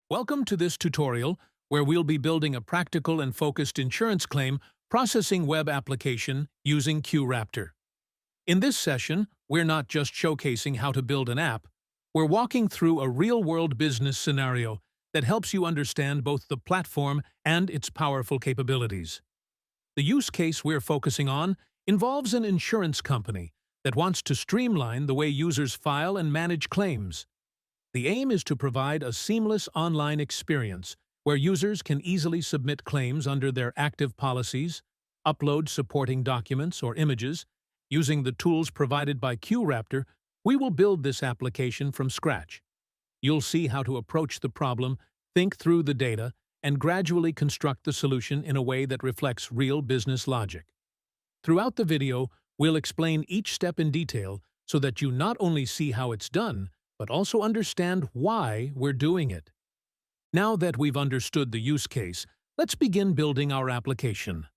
Welcome to this tutorial where we'll be building a practical and focused insurance claim processing web application using qRaptor. In this session, we're not just showcasing how to build an app, we're walking through a real-world business scenario that helps you understand both the platform and its powerful capabilities. The use case we're focusing on involves an insurance company that wants to streamline the way users file and manage claims. The aim is to provide a seamless online experience where users can easily submit claims under their active policies, upload supporting documents or images. Using the tools provided by qRaptor, we will build this application from scratch. You'll see how to approach the problem, think through the data, and gradually construct the solution in a way that reflects real business logic. Throughout the video, we'll explain each step in detail so that you not only see how it's done, but also understand why we're doing it. Now that we've understood the use case, let's begin building our application.